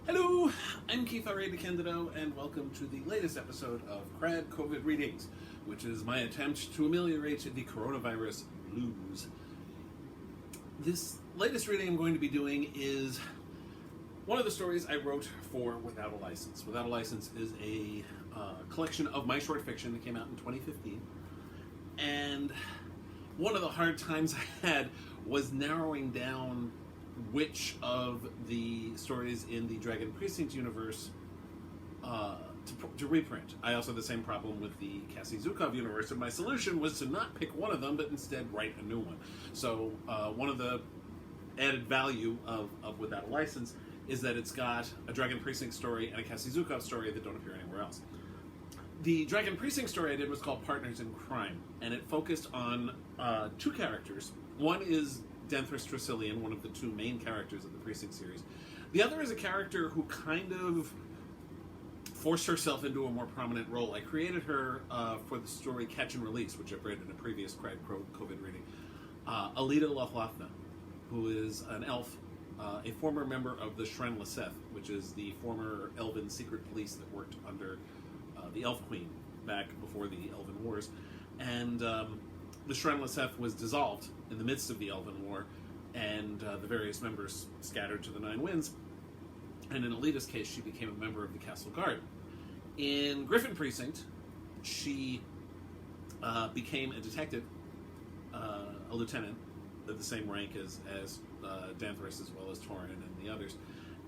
Hello, I'm Keith R.A. DeCandido, and welcome to the latest episode of KRAD COVID Readings, which is my attempt to ameliorate the coronavirus blues. This latest reading I'm going to be doing is one of the stories I wrote for Without a License. Without a License is a collection of my short fiction that came out in 2015, and one of the hard times I had was narrowing down which of the stories in the Dragon Precinct universe to reprint. I also had the same problem with the Cassie Zukov universe, and my solution was to not pick one of them, but instead write a new one. So one of the added value of Without a License is that it's got a Dragon Precinct story and a Cassie Zukov story that don't appear anywhere else. The Dragon Precinct story I did was called Partners in Crime, and it focused on two characters. One is Danthris Tresillian, one of the two main characters of the Precinct series. The other is a character who kind of forced herself into a more prominent role. I created her for the story Catch and Release, which I've read in a previous KRAD COVID reading. Alida Lothlafna, who is an elf, a former member of the Shren Laseth, which is the former elven secret police that worked under the Elf Queen back before the Elven Wars. And the Shren Laseth was dissolved in the midst of the Elven War, and the various members scattered to the Nine Winds. And in Alida's case, she became a member of the Castle Guard. In Griffin Precinct, she became a detective, a lieutenant, at the same rank as Danthris, as well as Torin and the others.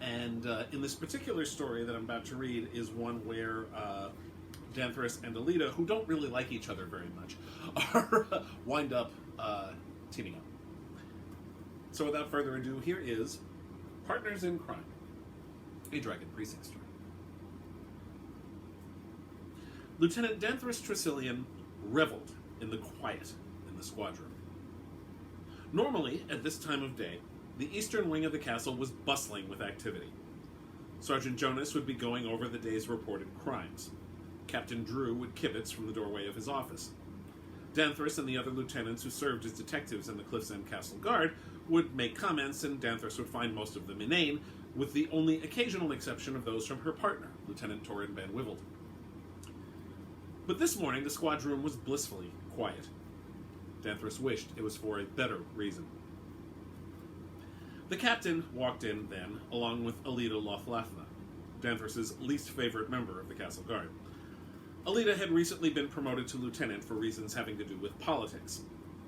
And in this particular story that I'm about to read is one where Danthris and Alida, who don't really like each other very much, are wind up teaming up. So without further ado, here is Partners in Crime, a Dragon Precinct story. Lieutenant Danthris Tresillian reveled in the quiet in the squadron. Normally, at this time of day, the eastern wing of the castle was bustling with activity. Sergeant Jonas would be going over the day's reported crimes. Captain Drew would kibitz from the doorway of his office. Danthris and the other lieutenants who served as detectives in the Cliff's End Castle Guard would make comments, and Danthris would find most of them inane, with the only occasional exception of those from her partner, Lieutenant Torin Van Wiveled. But this morning, the squadron was blissfully quiet. Danthris wished it was for a better reason. The captain walked in then, along with Alida Lothlafna, Danthris's least favorite member of the Castle Guard. Alida had recently been promoted to lieutenant for reasons having to do with politics.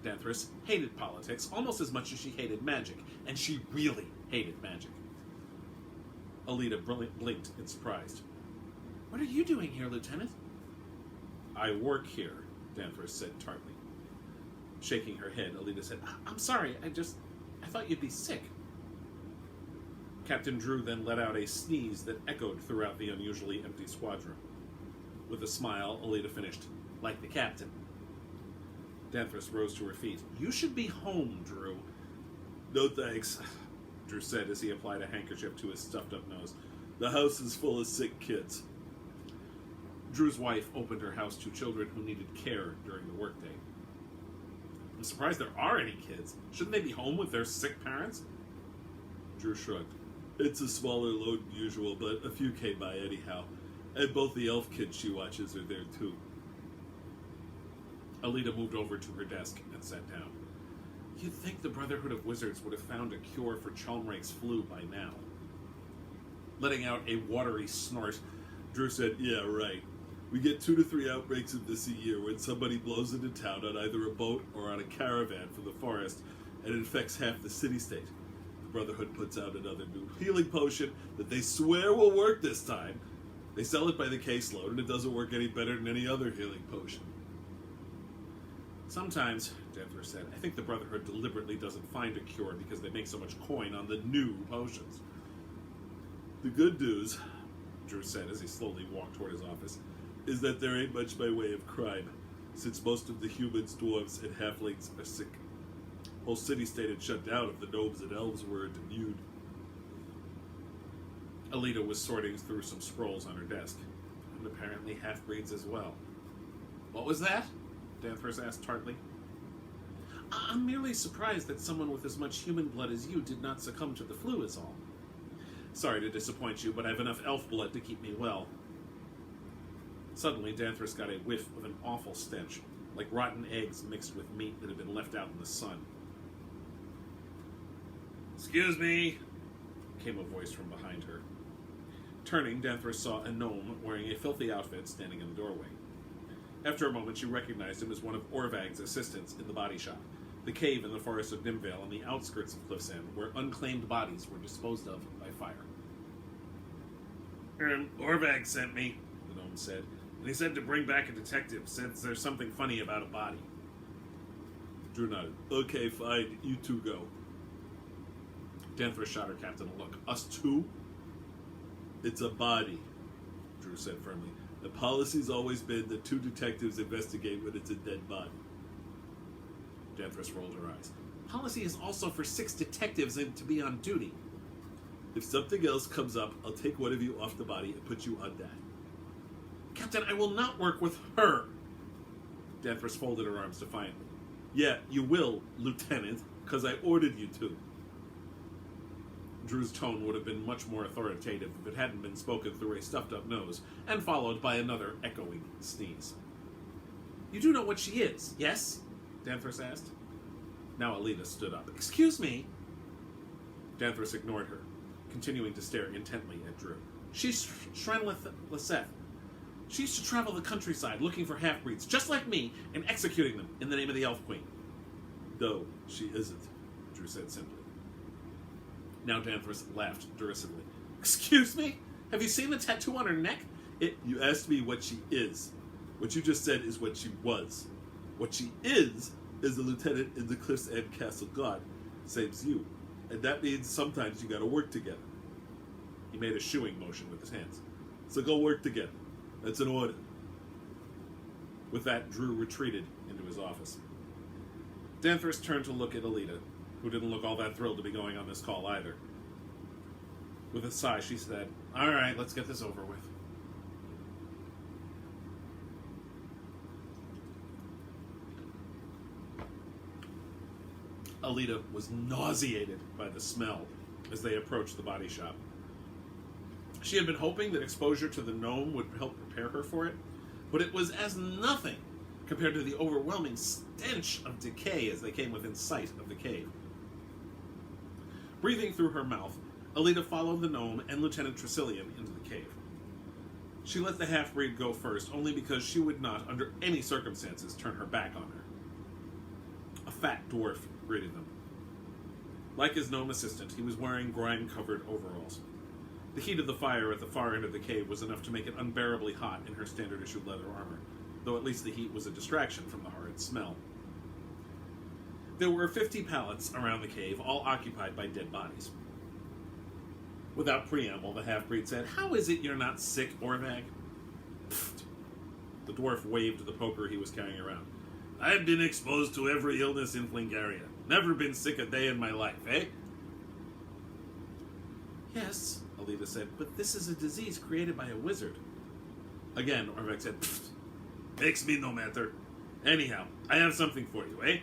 Danthris hated politics almost as much as she hated magic, and she really hated magic. Alida blinked in surprise. "What are you doing here, Lieutenant?" "I work here," Danthris said tartly. Shaking her head, Alida said, "I'm sorry, I thought you'd be sick." Captain Drew then let out a sneeze that echoed throughout the unusually empty squadron. With a smile, Alida finished, "Like the captain." Danthris rose to her feet. "You should be home, Drew." "No thanks," Drew said as he applied a handkerchief to his stuffed-up nose. "The house is full of sick kids." Drew's wife opened her house to children who needed care during the workday. "I'm surprised there are any kids. Shouldn't they be home with their sick parents?" Drew shrugged. "It's a smaller load than usual, but a few came by anyhow. And both the elf kids she watches are there too." Alida moved over to her desk and sat down. "You'd think the Brotherhood of Wizards would have found a cure for Chalmrake's flu by now." Letting out a watery snort, Drew said, "Yeah, right. We get 2 to 3 outbreaks of this a year when somebody blows into town on either a boat or on a caravan from the forest and infects half the city-state. The Brotherhood puts out another new healing potion that they swear will work this time. They sell it by the caseload, and it doesn't work any better than any other healing potion." "Sometimes," Danthris said, "I think the Brotherhood deliberately doesn't find a cure because they make so much coin on the new potions." "The good news," Drew said as he slowly walked toward his office, "is that there ain't much by way of crime, since most of the humans, dwarves, and halflings are sick. Whole city-state had shut down if the gnomes and elves weren't immune." Alida was sorting through some scrolls on her desk, and apparently half-breeds as well. "What was that?" Danthris asked tartly. "I'm merely surprised that someone with as much human blood as you did not succumb to the flu is all." Sorry to disappoint you, but I have enough elf blood to keep me well. Suddenly, Danthris got a whiff of an awful stench, like rotten eggs mixed with meat that had been left out in the sun. "Excuse me," came a voice from behind her. Turning, Danthris saw a gnome wearing a filthy outfit standing in the doorway. After a moment, she recognized him as one of Orvag's assistants in the body shop, the cave in the forest of Nimvale on the outskirts of Cliffsend, where unclaimed bodies were disposed of by fire. "Orvag sent me," the gnome said, "and he said to bring back a detective, since there's something funny about a body." Drew nodded. "Okay, fine, you two go." Danthris shot her captain a look. "Us two?" "It's a body," Drew said firmly. "The policy's always been that 2 detectives investigate when it's a dead body." Danthris rolled her eyes. "Policy is also for 6 detectives and to be on duty." "If something else comes up, I'll take one of you off the body and put you on that." "Captain, I will not work with her." Danthris folded her arms defiantly. "Yeah, you will, Lieutenant, because I ordered you to." Drew's tone would have been much more authoritative if it hadn't been spoken through a stuffed-up nose and followed by another echoing sneeze. "You do know what she is, yes?" Danthris asked. Now Alita stood up. "Excuse me." Danthris ignored her, continuing to stare intently at Drew. "She's Shrenlith Lyseth. She used to travel the countryside looking for half-breeds just like me and executing them in the name of the Elf Queen." "No, she isn't," Drew said simply. Now Danthris laughed derisively. "Excuse me? Have you seen the tattoo on her neck? You asked me what she is. What you just said is what she was. What she is a lieutenant in the Cliffs End Castle Guard, saves you. And that means sometimes you gotta work together." He made a shooing motion with his hands. "So go work together. That's an order." With that, Drew retreated into his office. Danthris turned to look at Alita, who didn't look all that thrilled to be going on this call either. With a sigh, she said, "All right, let's get this over with." Alita was nauseated by the smell as they approached the body shop. She had been hoping that exposure to the gnome would help prepare her for it, but it was as nothing compared to the overwhelming stench of decay as they came within sight of the cave. Breathing through her mouth, Alita followed the gnome and Lieutenant Tresillian into the cave. She let the half-breed go first, only because she would not, under any circumstances, turn her back on her. A fat dwarf greeted them. Like his gnome assistant, he was wearing grime-covered overalls. The heat of the fire at the far end of the cave was enough to make it unbearably hot in her standard-issue leather armor, though at least the heat was a distraction from the horrid smell. There were 50 pallets around the cave, all occupied by dead bodies. Without preamble, the half-breed said, "How is it you're not sick, Orvag?" Pfft. The dwarf waved the poker he was carrying around. "I've been exposed to every illness in Flingaria. Never been sick a day in my life, eh?" "Yes," Alita said, "but this is a disease created by a wizard." Again, Orvag said, "Pfft. Makes me no matter. Anyhow, I have something for you, eh?"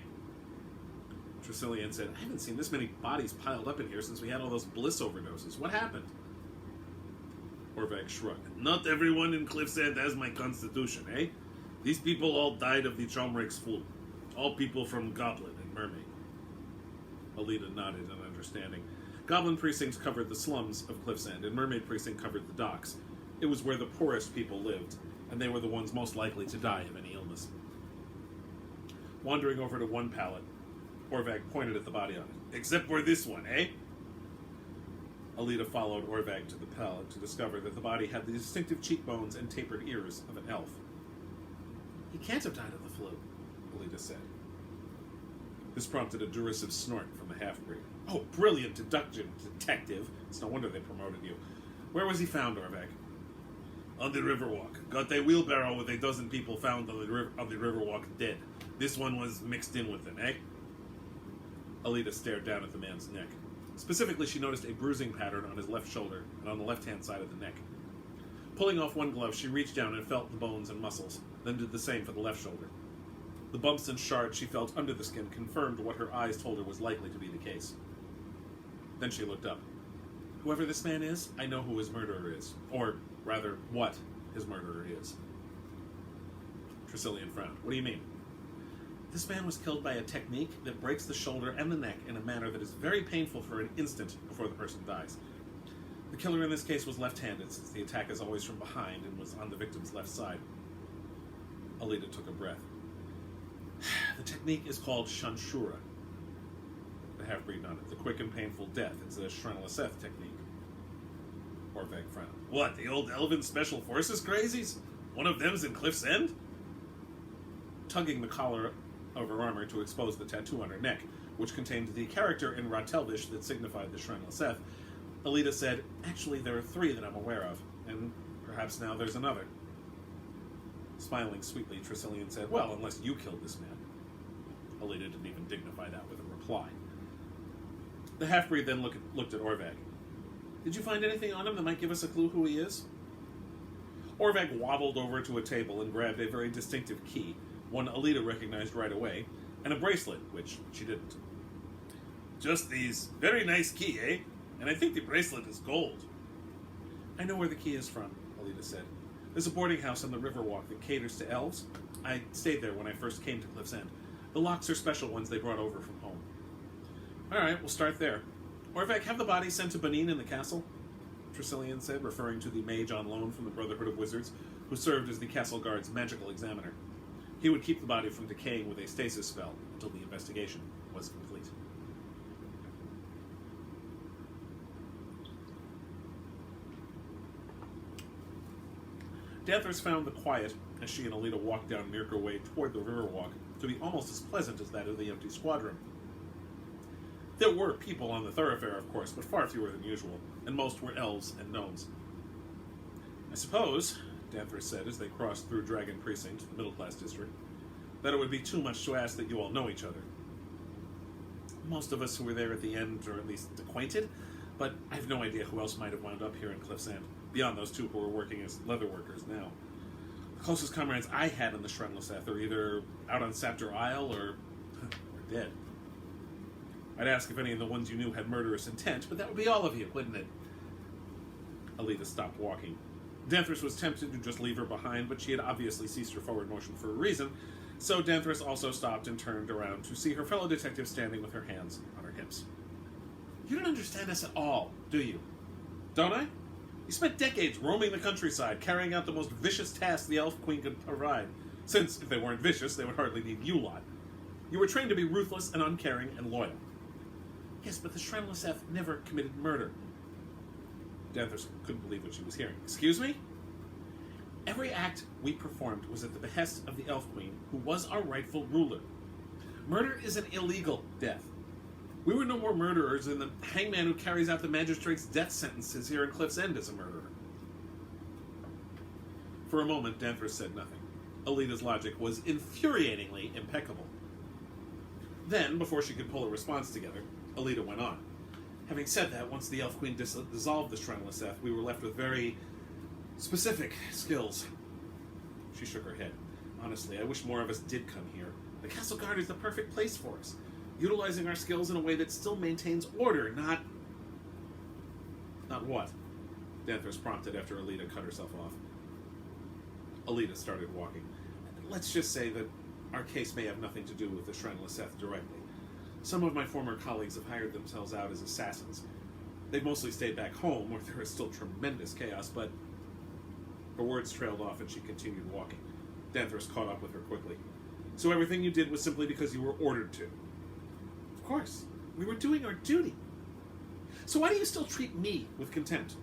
Tresillian said, "I haven't seen this many bodies piled up in here since we had all those bliss overdoses. What happened?" Orvag shrugged. "Not everyone in Cliffsend has my constitution, eh? These people all died of the Chalmrick's flu. All people from Goblin and Mermaid." Alita nodded in understanding. Goblin Precinct covered the slums of Cliffsend, and Mermaid Precinct covered the docks. It was where the poorest people lived, and they were the ones most likely to die of any illness. Wandering over to one pallet, Orvag pointed at the body on it. "Except for this one, eh?" Alita followed Orvag to the pallet to discover that the body had the distinctive cheekbones and tapered ears of an elf. "He can't have died of the flu," Alita said. This prompted a derisive snort from the half-breed. "Oh, brilliant deduction, detective. It's no wonder they promoted you. Where was he found, Orvag?" "On the Riverwalk. Got a wheelbarrow with a dozen people found on the Riverwalk dead. This one was mixed in with them, eh?" Alita stared down at the man's neck. Specifically, she noticed a bruising pattern on his left shoulder and on the left-hand side of the neck. Pulling off one glove, she reached down and felt the bones and muscles, then did the same for the left shoulder. The bumps and shards she felt under the skin confirmed what her eyes told her was likely to be the case. Then she looked up. Whoever this man is, I know who his murderer is. Or, rather, what his murderer is. Tressilian frowned. What do you mean? This man was killed by a technique that breaks the shoulder and the neck in a manner that is very painful for an instant before the person dies. The killer in this case was left-handed, since the attack is always from behind and was on the victim's left side. Alita took a breath. The technique is called Shanshura. The half-breed nodded. The quick and painful death. It's a Shranaliseth technique. Orvag frowned. What, the old elven special forces crazies? One of them's in Cliff's End? Tugging the collar of her armor to expose the tattoo on her neck, which contained the character in Ratelvish that signified the Shranaliseth, Alita said, actually, there are 3 that I'm aware of, and perhaps now there's another. Smiling sweetly, Tressilian said, well, unless you killed this man. Alita didn't even dignify that with a reply. The half-breed then looked at Orvag. Did you find anything on him that might give us a clue who he is? Orvag waddled over to a table and grabbed a very distinctive key, one Alita recognized right away, and a bracelet, which she didn't. Just these. Very nice key, eh? And I think the bracelet is gold. I know where the key is from, Alita said. There's a boarding house on the Riverwalk that caters to elves. I stayed there when I first came to Cliff's End. The locks are special ones they brought over from home. All right, we'll start there. Orvag, have the body sent to Benin in the castle, Tressilian said, referring to the mage on loan from the Brotherhood of Wizards, who served as the castle guard's magical examiner. He would keep the body from decaying with a stasis spell until the investigation was complete. Danthers found the quiet, as she and Alita walked down Mirka Way toward the Riverwalk, to be almost as pleasant as that of the empty squadron. There were people on the thoroughfare, of course, but far fewer than usual, and most were elves and gnomes. I suppose, Danthers said as they crossed through Dragon Precinct, the middle-class district, that it would be too much to ask that you all know each other. Most of us who were there at the end are at least acquainted, but I have no idea who else might have wound up here in Cliff's End, beyond those 2 who are working as leather workers now. The closest comrades I had in the Shranaliseth are either out on Saptor Isle or dead. I'd ask if any of the ones you knew had murderous intent, but that would be all of you, wouldn't it? Alita stopped walking. Danthers was tempted to just leave her behind, but she had obviously ceased her forward motion for a reason, so Danthers also stopped and turned around to see her fellow detective standing with her hands on her hips. You don't understand us at all, do you? Don't I? You spent decades roaming the countryside, carrying out the most vicious tasks the Elf Queen could provide, since, if they weren't vicious, they would hardly need you lot. You were trained to be ruthless and uncaring and loyal. Yes, but the Shranaliseth never committed murder. Danthers couldn't believe what she was hearing. Excuse me? Every act we performed was at the behest of the Elf Queen, who was our rightful ruler. Murder is an illegal death. We were no more murderers than the hangman who carries out the magistrate's death sentences here in Cliff's End as a murderer. For a moment, Danthers said nothing. Alita's logic was infuriatingly impeccable. Then, before she could pull a response together, Alita went on. Having said that, once the Elf Queen dissolved the Shranaliseth, we were left with very specific skills. She shook her head. Honestly, I wish more of us did come here. The Castle Guard is the perfect place for us, utilizing our skills in a way that still maintains order, not... Not what? Danthers prompted after Alita cut herself off. Alita started walking. Let's just say that our case may have nothing to do with the Shranaliseth directly. Some of my former colleagues have hired themselves out as assassins. They've mostly stayed back home, where there is still tremendous chaos, but... Her words trailed off and she continued walking. Danthers caught up with her quickly. So everything you did was simply because you were ordered to? Of course. We were doing our duty. So why do you still treat me with contempt?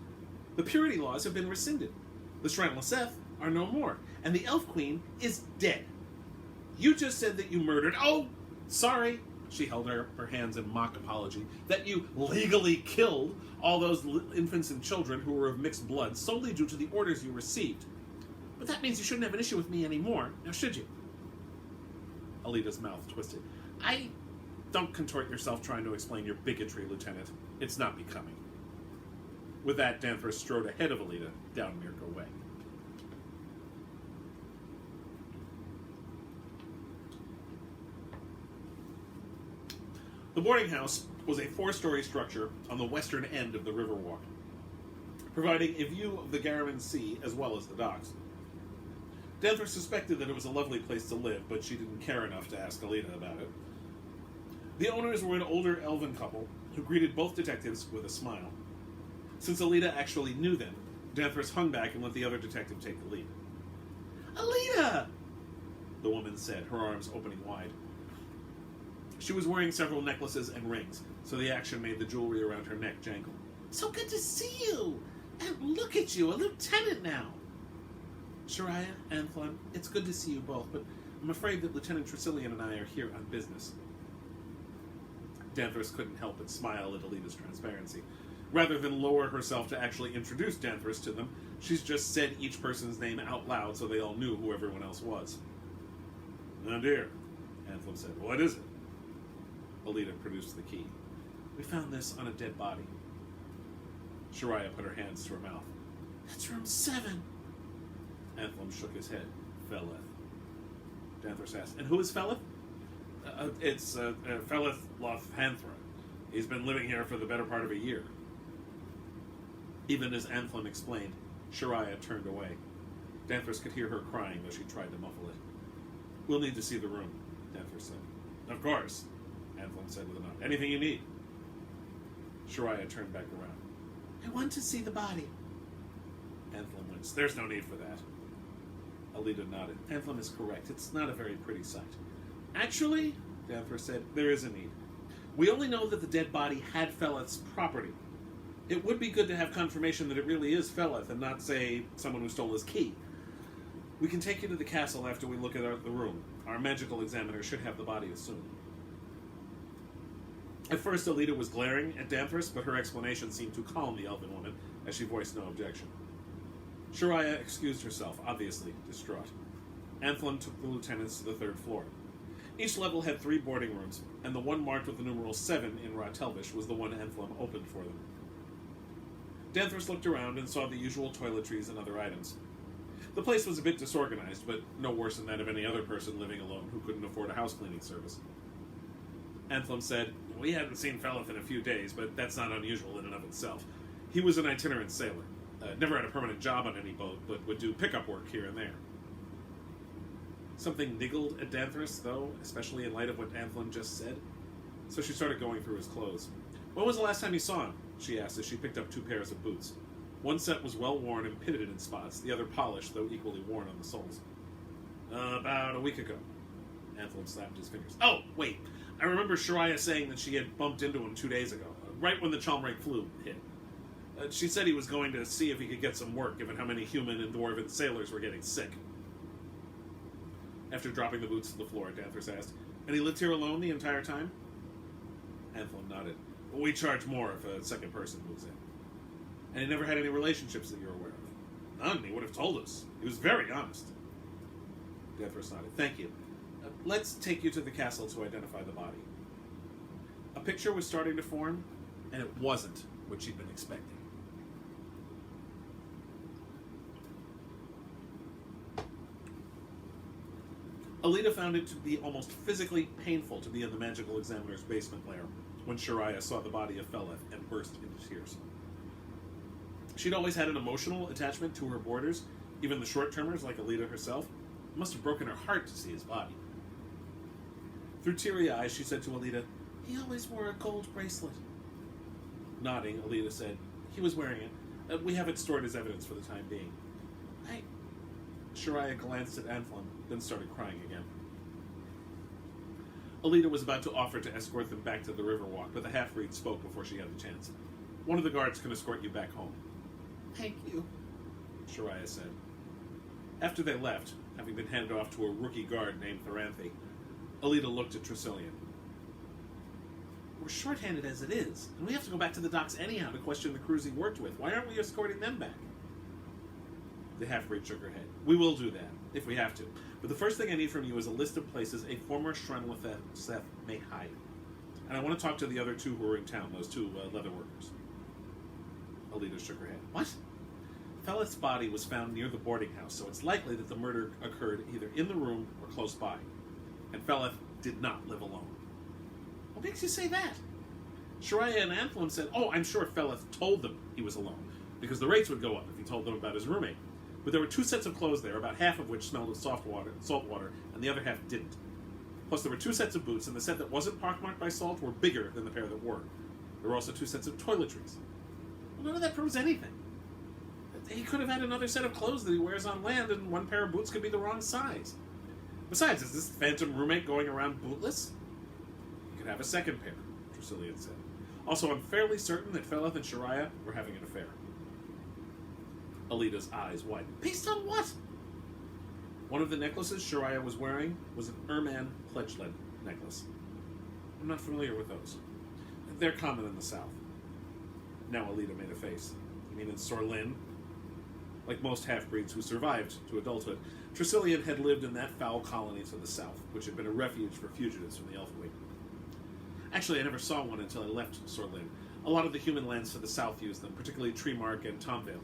The purity laws have been rescinded. The Shranaliseth are no more, and the Elf Queen is dead. You just said that you murdered... Oh, sorry. She held her hands in mock apology. That you legally killed all those infants and children who were of mixed blood solely due to the orders you received. But that means you shouldn't have an issue with me anymore, now should you? Alita's mouth twisted. Don't contort yourself trying to explain your bigotry, Lieutenant. It's not becoming. With that, Danthers strode ahead of Alita down Mirka Way. The boarding house was a 4-story structure on the western end of the Riverwalk. providing a view of the Garraman Sea as well as the docks. Danvers suspected that it was a lovely place to live, but she didn't care enough to ask Alida about it. The owners were an older elven couple who greeted both detectives with a smile. Since Alida actually knew them, Danvers hung back and let the other detective take the lead. "Alida!" the woman said, her arms opening wide. She was wearing several necklaces and rings, so the action made the jewelry around her neck jangle. "So good to see you! And look at you, a lieutenant now!" "Shariah, Anthlon, it's good to see you both, but I'm afraid that Lieutenant Tresillian and I are here on business." Danvers couldn't help but smile at Alida's transparency. Rather than lower herself to actually introduce Danvers to them, she's just said each person's name out loud so they all knew who everyone else was. "Oh dear," Anthlon said. "What is it?" Alida produced the key. "We found this on a dead body." Shariah put her hands to her mouth. "That's room 7. Anthlon shook his head. "Feleth." Danvers asked, "And who is Feleth?" It's Feleth Lothanthra. He's been living here for the better part of a year." Even as Anthlon explained, Shariah turned away. Danvers could hear her crying, though she tried to muffle it. "We'll need to see the room," Danvers said. "Of course," Anthlon said with a nod. "Anything you need." Shariah turned back around. "I want to see the body." Anthlon winced. "There's no need for that." Alida nodded. Anthlon is correct. It's not a very pretty sight. "Actually," Danvers said, "there is a need. We only know that the dead body had Feleth's property. It would be good to have confirmation that it really is Feleth and not, say, someone who stole his key. We can take you to the castle after we look at the room. Our magical examiner should have the body soon." At first, Alida was glaring at Danvers, but her explanation seemed to calm the elven woman as she voiced no objection. Shariah excused herself, obviously distraught. Anthlon took the lieutenants to the 3rd floor. Each level had 3 boarding rooms, and the one marked with the numeral 7 in Ratelvish was the one Anthlon opened for them. Danvers looked around and saw the usual toiletries and other items. The place was a bit disorganized, but no worse than that of any other person living alone who couldn't afford a house-cleaning service. Anthlon said, "We hadn't seen Feleth in a few days, but that's not unusual in and of itself. He was an itinerant sailor. Never had a permanent job on any boat, but would do pickup work here and there." Something niggled at Danvers, though, especially in light of what Anthlon just said. So she started going through his clothes. "When was the last time you saw him?" she asked as she picked up 2 pairs of boots. One set was well worn and pitted in spots, the other polished, though equally worn on the soles. "About a week ago." Anthlon slapped his fingers. "Oh, wait. I remember Shariah saying that she had bumped into him 2 days ago, right when the Chalmrake flu hit. She said he was going to see if he could get some work, given how many human and dwarven sailors were getting sick." After dropping the boots to the floor, Danvers asked, "And he lived here alone the entire time?" Anthlon nodded. "We charge more if a second person moves in." "And he never had any relationships that you're aware of?" "None. He would have told us. He was very honest." Danvers nodded. "Thank you. Let's take you to the castle to identify the body." A picture was starting to form, and it wasn't what she'd been expecting. Alida found it to be almost physically painful to be in the magical examiner's basement lair when Shariah saw the body of Feleth and burst into tears. She'd always had an emotional attachment to her boarders, even the short-termers like Alida herself. It must have broken her heart to see his body. Through teary eyes, she said to Alida, "He always wore a gold bracelet." Nodding, Alida said, "He was wearing it. We have it stored as evidence for the time being." Shariah glanced at Anthlon, then started crying again. Alida was about to offer to escort them back to the Riverwalk, but the half-breed spoke before she had the chance. "One of the guards can escort you back home." "Thank you," Shariah said. After they left, having been handed off to a rookie guard named Thoranthe, Alida looked at Tresillian. "We're short-handed as it is, and we have to go back to the docks anyhow to question the crews he worked with. Why aren't we escorting them back?" The half-breed shook her head. "We will do that, if we have to. But the first thing I need from you is a list of places a former Seth may hide. And I want to talk to the other 2 who are in town, those 2 leather workers." Alida shook her head. "What?" "Feleth's body was found near the boarding house, so it's likely that the murder occurred either in the room or close by. And Feleth did not live alone." "What makes you say that?" Shariah and Anthlon said, "Oh, I'm sure Feleth told them he was alone. because the rates would go up if he told them about his roommate. But there were 2 sets of clothes there, about half of which smelled of salt water, and the other half didn't. Plus, there were 2 sets of boots, and the set that wasn't pockmarked by salt were bigger than the pair that were. There were also 2 sets of toiletries. Well, none of that proves anything. He could have had another set of clothes that he wears on land, and 1 pair of boots could be the wrong size. Besides, is this phantom roommate going around bootless? He could have a second pair, Tresillian said. Also, I'm fairly certain that Feleth and Shariah were having an affair. Alita's eyes widened. Based on what? One of the necklaces Shariah was wearing was an Erman pledge-led necklace. I'm not familiar with those. They're common in the South. Now Alita made a face. You mean in Sorlin? Like most half-breeds who survived to adulthood, Tresillian had lived in that foul colony to the south, which had been a refuge for fugitives from the Elfwing. Actually, I never saw one until I left Sorlin. A lot of the human lands to the south use them, particularly Treemark and Tomvale.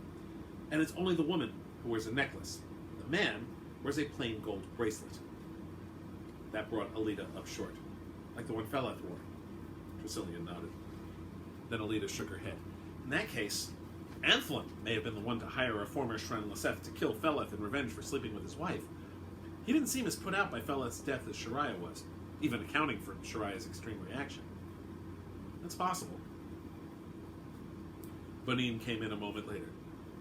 And it's only the woman who wears a necklace. The man wears a plain gold bracelet. That brought Alita up short, like the one Feleth wore. Tresillian nodded. Then Alita shook her head. In that case, Anthlon may have been the one to hire a former Shren Laseth to kill Feleth in revenge for sleeping with his wife. He didn't seem as put out by Feleth's death as Shariah was, even accounting for Shariah's extreme reaction. That's possible. Benin came in a moment later.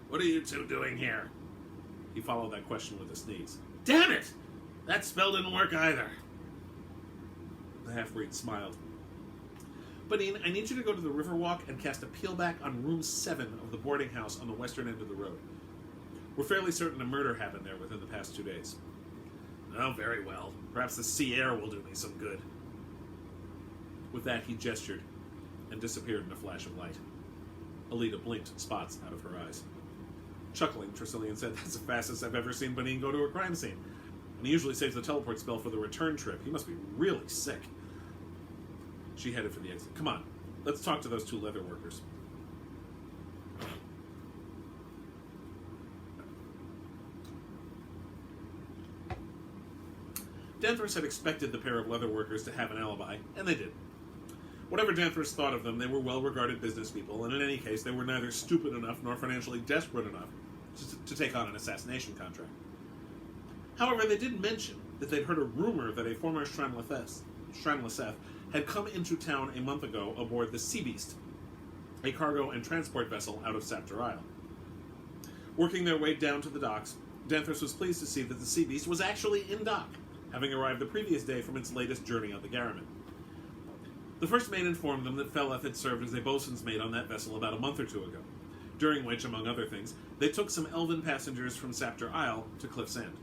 What are you 2 doing here? He followed that question with a sneeze. Damn it! That spell didn't work either. The half-breed smiled. Benin, I need you to go to the Riverwalk and cast a peelback on room 7 of the boarding house on the western end of the road. We're fairly certain a murder happened there within the past 2 days. Oh, very well. Perhaps the sea air will do me some good. With that, he gestured and disappeared in a flash of light. Alita blinked spots out of her eyes. Chuckling, Tresillian said, that's the fastest I've ever seen Benin go to a crime scene. And he usually saves the teleport spell for the return trip. He must be really sick. She headed for the exit. Come on, let's talk to those 2 leather workers. Danthros had expected the pair of leather workers to have an alibi, and they did. Whatever Danthros thought of them, they were well-regarded business people, and in any case, they were neither stupid enough nor financially desperate enough to take on an assassination contract. However, they did mention that they'd heard a rumor that a former Shren Laseth had come into town a month ago aboard the Sea Beast, a cargo and transport vessel out of Saptor Isle. Working their way down to the docks, Danthros was pleased to see that the Sea Beast was actually in dock, having arrived the previous day from its latest journey on the Garraman. The first mate informed them that Feleth had served as a boatswain's mate on that vessel about a month or 2 ago, during which, among other things, they took some elven passengers from Saptor Isle to Cliff's End.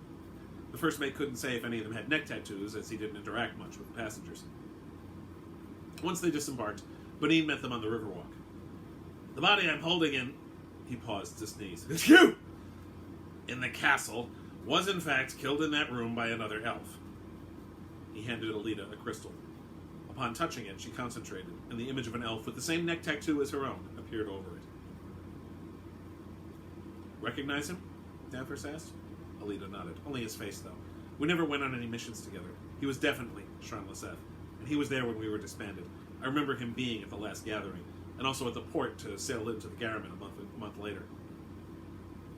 The first mate couldn't say if any of them had neck tattoos, as he didn't interact much with the passengers. Once they disembarked, Benin met them on the Riverwalk. The body I'm holding in... He paused to sneeze. It's you! In the castle, was in fact killed in that room by another elf. He handed Alita a crystal. Upon touching it, she concentrated, and the image of an elf with the same neck tattoo as her own appeared over it. Recognize him? Danthros asked. Alita nodded. Only his face, though. We never went on any missions together. He was definitely Shren Laseth, and he was there when we were disbanded. I remember him being at the last gathering, and also at the port to sail into the Garraman a month later.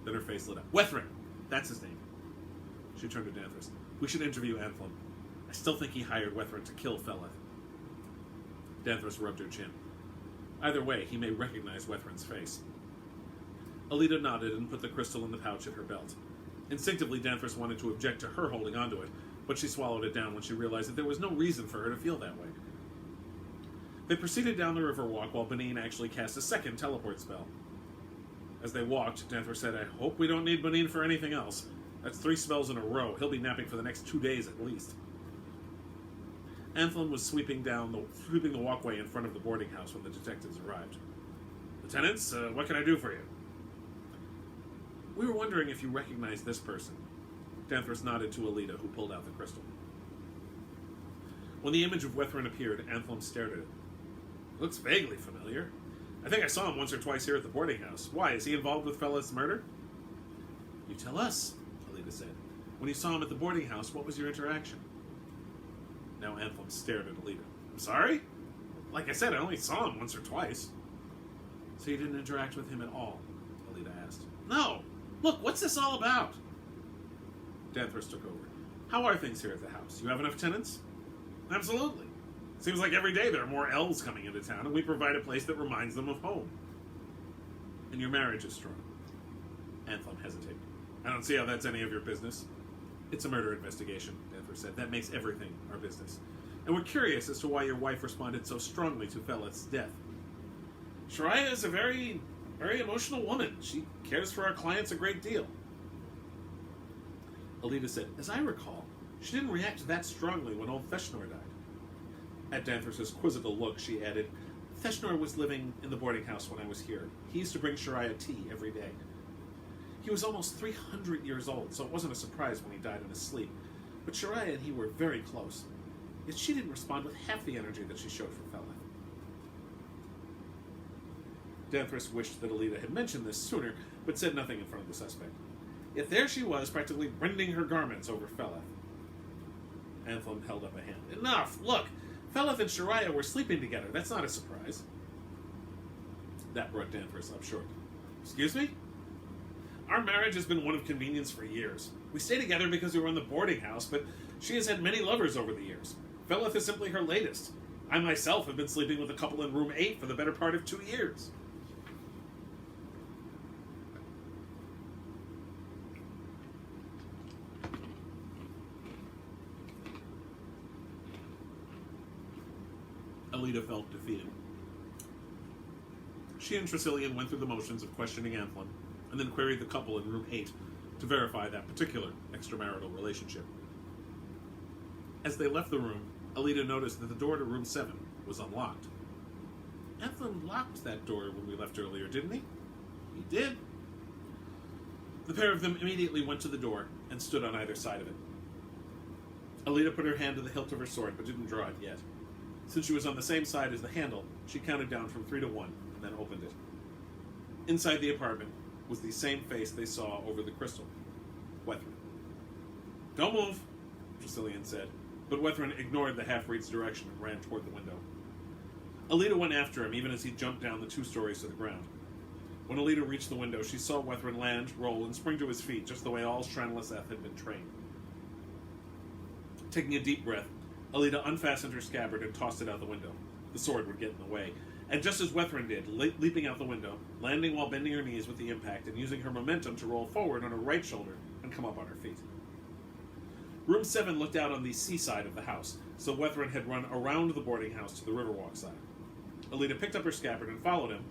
Then her face lit up. Wethrin! That's his name. She turned to Danthros. We should interview Anthlon. I still think he hired Wethrin to kill Feleth. Danthros rubbed her chin. Either way, he may recognize Wethrin's face. Alita nodded and put the crystal in the pouch at her belt. Instinctively, Danthros wanted to object to her holding onto it, but she swallowed it down when she realized that there was no reason for her to feel that way. They proceeded down the Riverwalk while Benin actually cast a second teleport spell. As they walked, Danthros said, I hope we don't need Benin for anything else. That's 3 spells in a row. He'll be napping for the next 2 days at least. Anthlon was sweeping the walkway in front of the boarding house when the detectives arrived. Lieutenants, what can I do for you? We were wondering if you recognize this person. Danthros nodded to Alita, who pulled out the crystal. When the image of Wethrin appeared, Anthlon stared at it. Looks vaguely familiar. I think I saw him once or twice here at the boarding house. Why, is he involved with Feleth's murder? You tell us, Alita said. When you saw him at the boarding house, what was your interaction? Now Anthlon stared at Alita. I'm sorry? Like I said, I only saw him once or twice. So you didn't interact with him at all, No. Look, what's this all about? Danthorst took over. How are things here at the house? You have enough tenants? Absolutely. Seems like every day there are more elves coming into town, and we provide a place that reminds them of home. And your marriage is strong. Anthem hesitated. I don't see how that's any of your business. It's a murder investigation, Danthorst said. That makes everything our business. And we're curious as to why your wife responded so strongly to Feleth's death. Shariah is a very, very emotional woman. She cares for our clients a great deal. Alita said, as I recall, she didn't react that strongly when old Feshnor died. At Danthorst's quizzical look, she added, Feshnor was living in the boarding house when I was here. He used to bring Shariah tea every day. He was almost 300 years old, so it wasn't a surprise when he died in his sleep. But Shariah and he were very close. Yet she didn't respond with half the energy that she showed for Feleth. Danthorst wished that Alita had mentioned this sooner, but said nothing in front of the suspect. Yet there she was, practically rending her garments over Feleth. Anthem held up a hand. Enough! Look! Feleth and Shariah were sleeping together. That's not a surprise. That brought Danthorst up short. Excuse me? Our marriage has been one of convenience for years. We stay together because we run the boarding house, but she has had many lovers over the years. Feleth is simply her latest. I myself have been sleeping with a couple in room 8 for the better part of 2 years. Alita felt defeated. She and Tresillian went through the motions of questioning Anthlin, and then queried the couple in room 8 to verify that particular extramarital relationship. As they left the room, Alita noticed that the door to room 7 was unlocked. Anthlin locked that door when we left earlier, didn't he? He did. The pair of them immediately went to the door and stood on either side of it. Alita put her hand to the hilt of her sword, but didn't draw it yet. Since she was on the same side as the handle, she counted down from 3 to 1 and then opened it. Inside the apartment was the same face they saw over the crystal. Wethrin. Don't move, Tresillian said, but Wethrin ignored the half-breed's direction and ran toward the window. Alita went after him even as he jumped down the 2 stories to the ground. When Alita reached the window, she saw Wethrin land, roll, and spring to his feet just the way all Shranliseth had been trained. Taking a deep breath, Alita unfastened her scabbard and tossed it out the window. The sword would get in the way. And just as Wethrin did, leaping out the window, landing while bending her knees with the impact and using her momentum to roll forward on her right shoulder and come up on her feet. Room 7 looked out on the seaside of the house, so Wethrin had run around the boarding house to the Riverwalk side. Alita picked up her scabbard and followed him,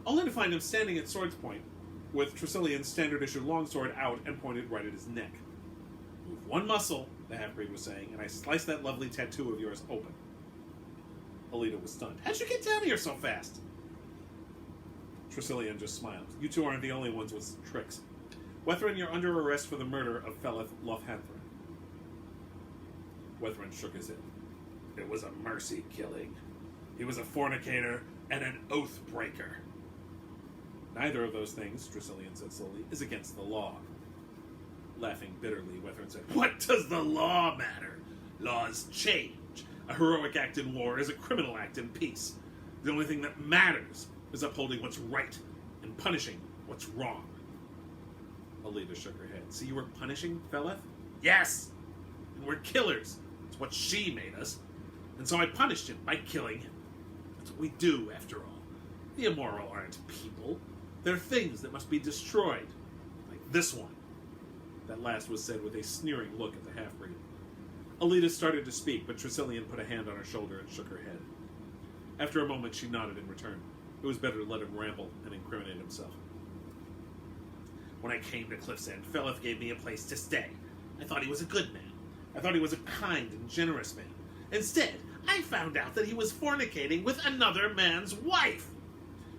only to find him standing at sword's point, with Tresillian's standard-issue longsword out and pointed right at his neck. Move one muscle, the half-breed was saying, and I slice that lovely tattoo of yours open. Alita was stunned. How'd you get down here so fast? Tresillian just smiled. You two aren't the only ones with tricks. Wethrin, you're under arrest for the murder of Feleth Lothanthrin. Wethrin shook his head. It was a mercy killing. He was a fornicator and an oath breaker. Neither of those things, Tresillian said slowly, is against the law. Laughing bitterly, Wethrin said, What does the law matter? Laws change. A heroic act in war is a criminal act in peace. The only thing that matters is upholding what's right and punishing what's wrong. Alita shook her head. So you were punishing Feleth? Yes! And we're killers. It's what she made us. And so I punished him by killing him. That's what we do, after all. The immoral aren't people. They're things that must be destroyed. Like this one. That last was said with a sneering look at the half-breed. Alita started to speak, but Tresillian put a hand on her shoulder and shook her head. After a moment, she nodded in return. It was better to let him ramble and incriminate himself. When I came to Cliff's End, Feleth gave me a place to stay. I thought he was a good man. I thought he was a kind and generous man. Instead, I found out that he was fornicating with another man's wife.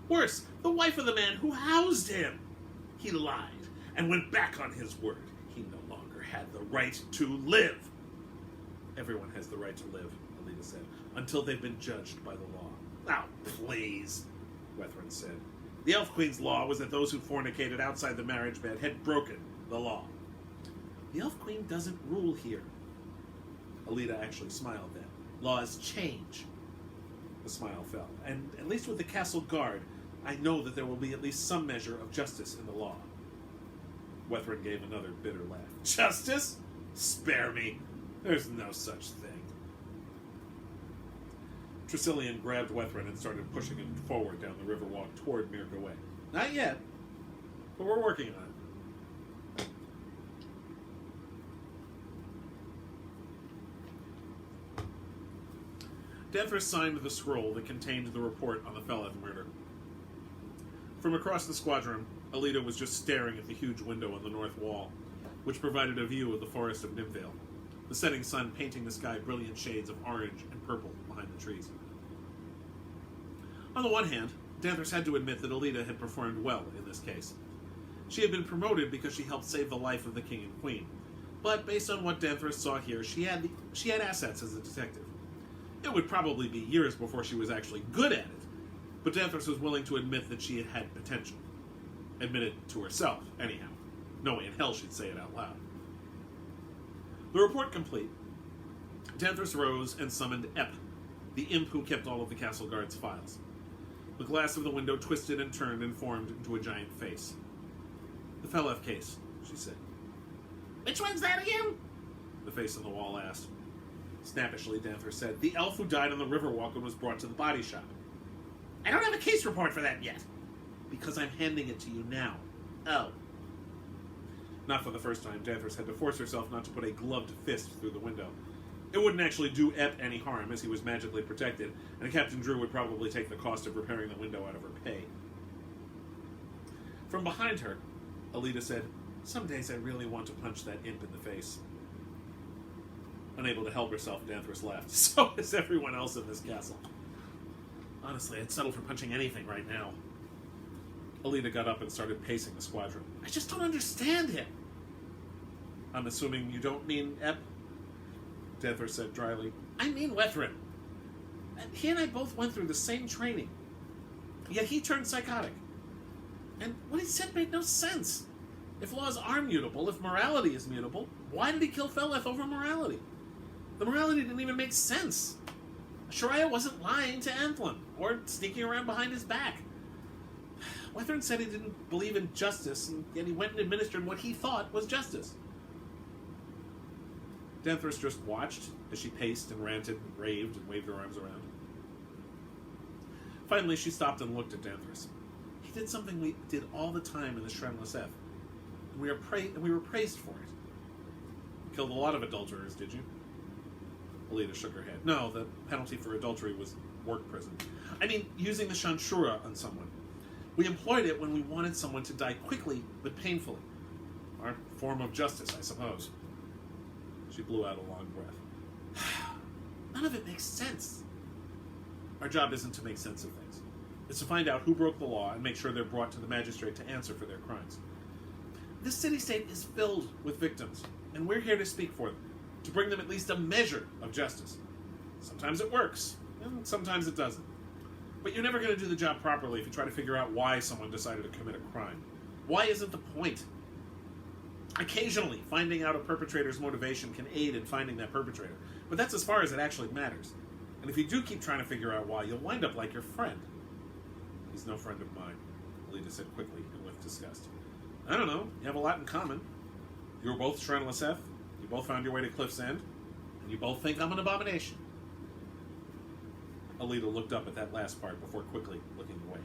Worse, the wife of the man who housed him. He lied and went back on his word. He no longer had the right to live. Everyone has the right to live, Alita said, until they've been judged by the law. Now, please, Wethrin said. The Elf Queen's law was that those who fornicated outside the marriage bed had broken the law. The Elf Queen doesn't rule here. Alita actually smiled then. Laws change. The smile fell. And at least with the castle guard, I know that there will be at least some measure of justice in the law. Wethrin gave another bitter laugh. Justice? Spare me. There's no such thing. Tressilian grabbed Wethrin and started pushing him forward down the riverwalk toward Mirka Way. Not yet, but we're working on it. Danthras signed the scroll that contained the report on the Feleth murder. From across the squadron, Alita was just staring at the huge window on the north wall, which provided a view of the forest of Nimvale, the setting sun painting the sky brilliant shades of orange and purple behind the trees. On the one hand, Danthras had to admit that Alita had performed well in this case. She had been promoted because she helped save the life of the king and queen, but based on what Danthras saw here, she had assets as a detective. It would probably be years before she was actually good at it, but Danthras was willing to admit that she had potential. Admit it to herself, anyhow. No way in hell she'd say it out loud. The report complete, Danthras rose and summoned Ep, the imp who kept all of the castle guard's files. The glass of the window twisted and turned and formed into a giant face. The Feleth case, she said. Which one's that again? The face on the wall asked. Snappishly, Danthras said, the elf who died on the Riverwalk and was brought to the body shop. I don't have a case report for that yet. Because I'm handing it to you now. Oh. Not for the first time, Danthras had to force herself not to put a gloved fist through the window. It wouldn't actually do Ep any harm, as he was magically protected, and Captain Drew would probably take the cost of repairing the window out of her pay. From behind her, Alita said, some days I really want to punch that imp in the face. Unable to help herself, Danthras laughed. So is everyone else in this castle. Honestly, I'd settle for punching anything right now. Alita got up and started pacing the squadron. I just don't understand him. I'm assuming you don't mean Ep? Danthras said dryly. I mean Wethrin. He and I both went through the same training. Yet he turned psychotic. And what he said made no sense. If laws are mutable, if morality is mutable, why did he kill Feleth over morality? The morality didn't even make sense. Shariah wasn't lying to Anthlin, or sneaking around behind his back. Wethrin said he didn't believe in justice, and yet he went and administered what he thought was justice. Danthras just watched as she paced and ranted and raved and waved her arms around. Finally, she stopped and looked at Danthras. He did something we did all the time in the Shrenlaseth, and we were praised for it. You killed a lot of adulterers, did you? Alita shook her head. No, the penalty for adultery was work prison. I mean, using the Shanshura on someone. We employed it when we wanted someone to die quickly but painfully. Our form of justice, I suppose. She blew out a long breath. None of it makes sense. Our job isn't to make sense of things. It's to find out who broke the law and make sure they're brought to the magistrate to answer for their crimes. This city-state is filled with victims, and we're here to speak for them, to bring them at least a measure of justice. Sometimes it works, and sometimes it doesn't. But you're never going to do the job properly if you try to figure out why someone decided to commit a crime. Why isn't the point? Occasionally, finding out a perpetrator's motivation can aid in finding that perpetrator, but that's as far as it actually matters. And if you do keep trying to figure out why, you'll wind up like your friend. He's no friend of mine, Alita said quickly and with disgust. I don't know, you have a lot in common. You were both Shrenlaseth, you both found your way to Cliff's End, and you both think I'm an abomination. Alita looked up at that last part before quickly looking away.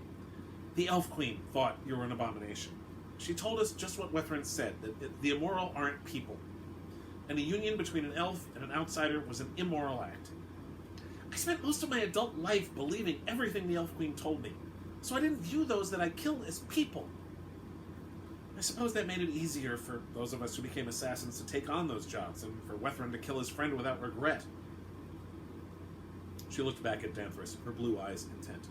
The Elf Queen thought you were an abomination. She told us just what Wethrin said, that the immoral aren't people. And a union between an elf and an outsider was an immoral act. I spent most of my adult life believing everything the Elf Queen told me, so I didn't view those that I killed as people. I suppose that made it easier for those of us who became assassins to take on those jobs, and for Wethrin to kill his friend without regret. She looked back at Danthras, her blue eyes intent.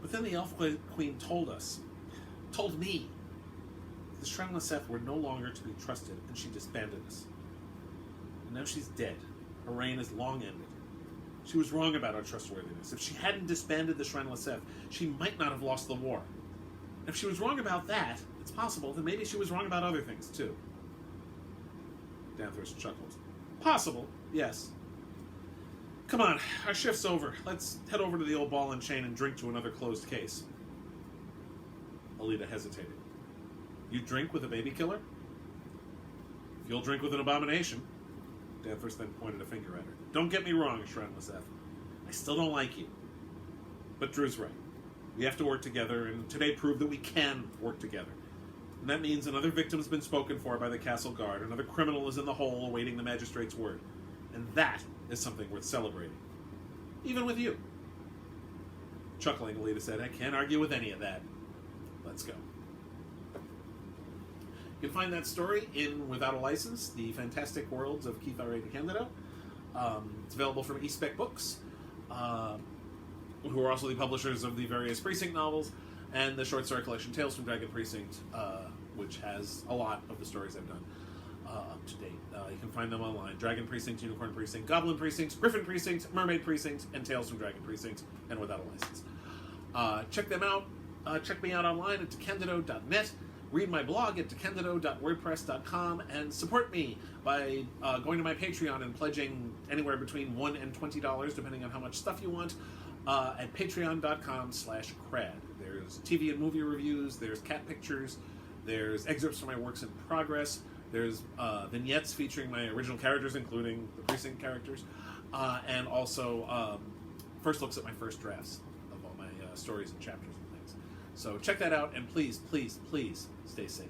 But then the Elf Queen told me, the Shrenlaseth were no longer to be trusted, and she disbanded us. And now she's dead. Her reign is long ended. She was wrong about our trustworthiness. If she hadn't disbanded the Shrenlaseth, she might not have lost the war. And if she was wrong about that, it's possible that maybe she was wrong about other things, too. Danthras chuckled. Possible, yes. Come on, our shift's over. Let's head over to the old ball and chain and drink to another closed case. Alita hesitated. You drink with a baby killer? If you'll drink with an abomination. Danvers then pointed a finger at her. Don't get me wrong, Shrine Liseth. I still don't like you. But Drew's right. We have to work together, and today proved that we can work together. And that means another victim's been spoken for by the castle guard, another criminal is in the hole awaiting the magistrate's word. And that is something worth celebrating. Even with you. Chuckling, Alita said, I can't argue with any of that. Let's go. You can find that story in Without a License, The Fantastic Worlds of Keith R.A. DeCandido. It's available from eSpec Books, who are also the publishers of the various Precinct novels, and the short story collection Tales from Dragon Precinct, which has a lot of the stories I've done up to date. You can find them online. Dragon Precinct, Unicorn Precinct, Goblin Precinct, Griffin Precinct, Mermaid Precinct, and Tales from Dragon Precinct, and Without a License. Check them out. Check me out online at DeCandido.net. Read my blog at DeCandido.wordpress.com, and support me by going to my Patreon and pledging anywhere between $1 and $20, depending on how much stuff you want, at patreon.com/crad. There's TV and movie reviews, there's cat pictures, there's excerpts from my works in progress, there's vignettes featuring my original characters, including the Precinct characters, and also first looks at my first drafts of all my stories and chapters and things. So check that out, and please, please, please stay safe.